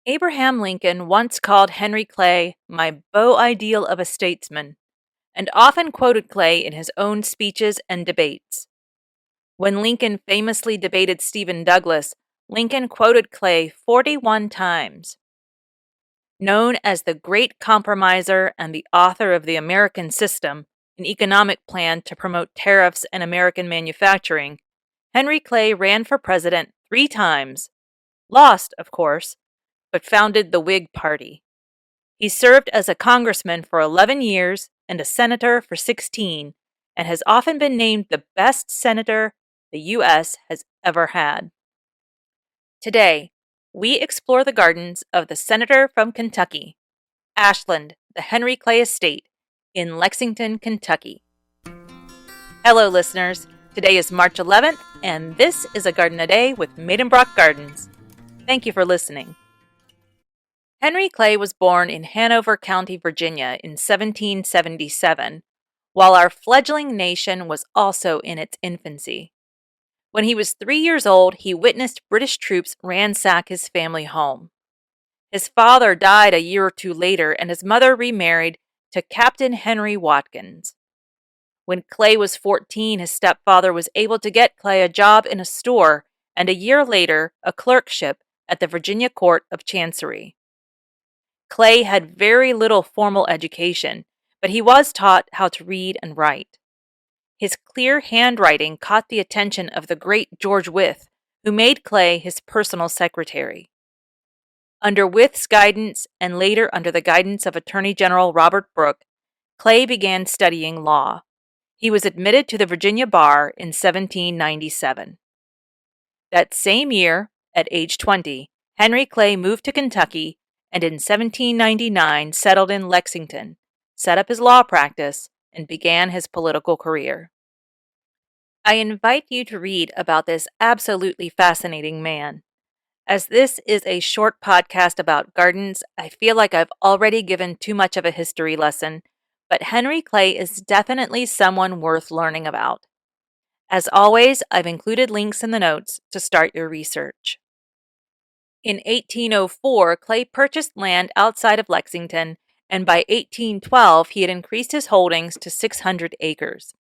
Abraham Lincoln once called Henry Clay my beau ideal of a statesman, and often quoted Clay in his own speeches and debates. When Lincoln famously debated Stephen Douglas, Lincoln quoted Clay 41 times. Known as the Great Compromiser and the author of the American System, an economic plan to promote tariffs and American manufacturing, Henry Clay ran for president 3 times, lost, of course, but founded the Whig Party. He served as a congressman for 11 years and a senator for 16, and has often been named the best senator the U.S. has ever had. Today, we explore the gardens of the senator from Kentucky, Ashland, the Henry Clay Estate, in Lexington, Kentucky. Hello, listeners. Today is March 11th, and this is A Garden a Day with Maidenbrock Gardens. Thank you for listening. Henry Clay was born in Hanover County, Virginia in 1777, while our fledgling nation was also in its infancy. When he was 3 years old, he witnessed British troops ransack his family home. His father died a year or two later, and his mother remarried to Captain Henry Watkins. When Clay was 14, his stepfather was able to get Clay a job in a store, and a year later, a clerkship at the Virginia Court of Chancery. Clay had very little formal education, but he was taught how to read and write. His clear handwriting caught the attention of the great George Wythe, who made Clay his personal secretary. Under Wythe's guidance, and later under the guidance of Attorney General Robert Brooke, Clay began studying law. He was admitted to the Virginia bar in 1797. That same year, at age 20, Henry Clay moved to Kentucky and in 1799 settled in Lexington, set up his law practice, and began his political career. I invite you to read about this absolutely fascinating man. As this is a short podcast about gardens, I feel like I've already given too much of a history lesson, but Henry Clay is definitely someone worth learning about. As always, I've included links in the notes to start your research. In 1804, Clay purchased land outside of Lexington, and by 1812 he had increased his holdings to 600 acres.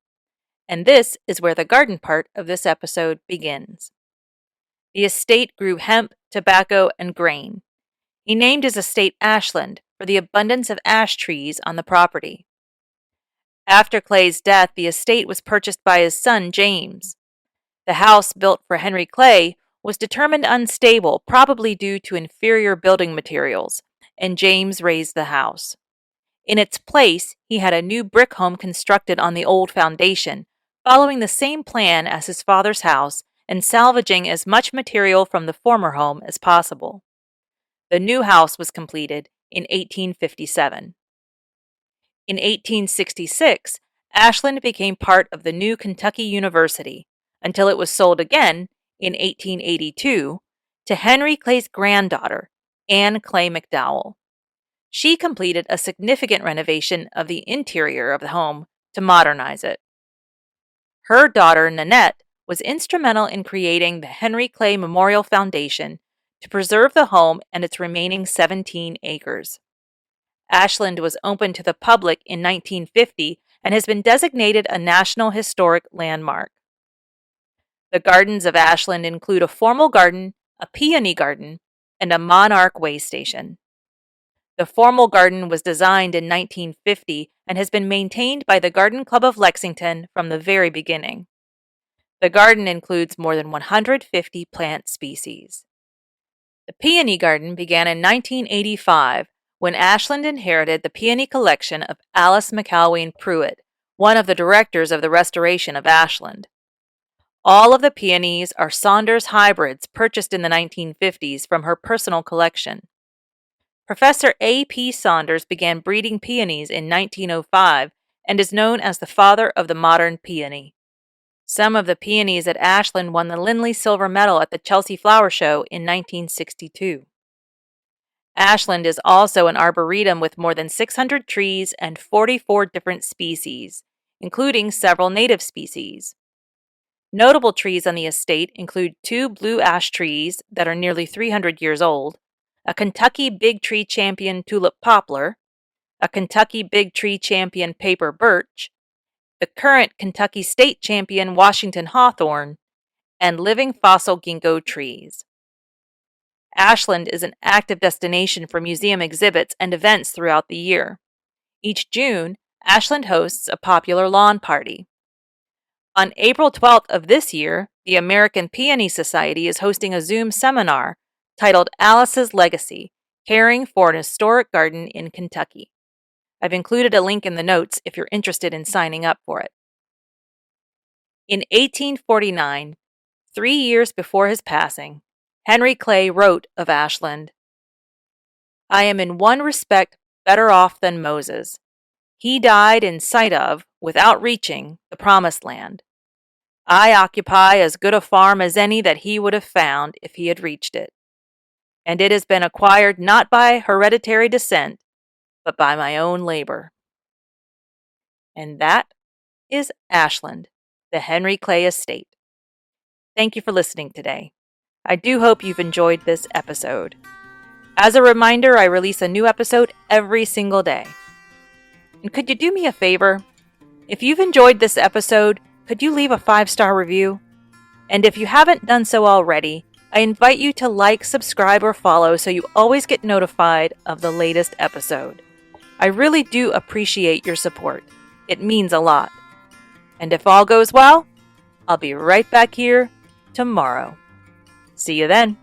And this is where the garden part of this episode begins. The estate grew hemp, tobacco, and grain. He named his estate Ashland for the abundance of ash trees on the property. After Clay's death, the estate was purchased by his son, James. The house built for Henry Clay was determined unstable, probably due to inferior building materials, and James razed the house. In its place, he had a new brick home constructed on the old foundation, following the same plan as his father's house and salvaging as much material from the former home as possible. The new house was completed in 1857. In 1866, Ashland became part of the new Kentucky University, until it was sold again in 1882 to Henry Clay's granddaughter, Anne Clay McDowell. She completed a significant renovation of the interior of the home to modernize it. Her daughter, Nanette, was instrumental in creating the Henry Clay Memorial Foundation to preserve the home and its remaining 17 acres. Ashland was opened to the public in 1950 and has been designated a National Historic Landmark. The gardens of Ashland include a formal garden, a peony garden, and a monarch way station. The formal garden was designed in 1950 and has been maintained by the Garden Club of Lexington from the very beginning. The garden includes more than 150 plant species. The peony garden began in 1985 when Ashland inherited the peony collection of Alice McAlwain Pruitt, one of the directors of the restoration of Ashland. All of the peonies are Saunders hybrids purchased in the 1950s from her personal collection. Professor A.P. Saunders began breeding peonies in 1905 and is known as the father of the modern peony. Some of the peonies at Ashland won the Lindley Silver Medal at the Chelsea Flower Show in 1962. Ashland is also an arboretum with more than 600 trees and 44 different species, including several native species. Notable trees on the estate include 2 blue ash trees that are nearly 300 years old, a Kentucky Big Tree Champion tulip poplar, a Kentucky Big Tree Champion paper birch, the current Kentucky State Champion Washington hawthorn, and living fossil ginkgo trees. Ashland is an active destination for museum exhibits and events throughout the year. Each June, Ashland hosts a popular lawn party. On April 12th of this year, the American Peony Society is hosting a Zoom seminar titled Alice's Legacy, Caring for an Historic Garden in Kentucky. I've included a link in the notes if you're interested in signing up for it. In 1849, 3 years before his passing, Henry Clay wrote of Ashland, "I am in one respect better off than Moses. He died in sight of, without reaching, the promised land. I occupy as good a farm as any that he would have found if he had reached it. And it has been acquired not by hereditary descent, but by my own labor." And that is Ashland, the Henry Clay Estate. Thank you for listening today. I do hope you've enjoyed this episode. As a reminder, I release a new episode every single day. And could you do me a favor? If you've enjoyed this episode, could you leave a 5-star review? And if you haven't done so already, I invite you to like, subscribe, or follow so you always get notified of the latest episode. I really do appreciate your support. It means a lot. And if all goes well, I'll be right back here tomorrow. See you then.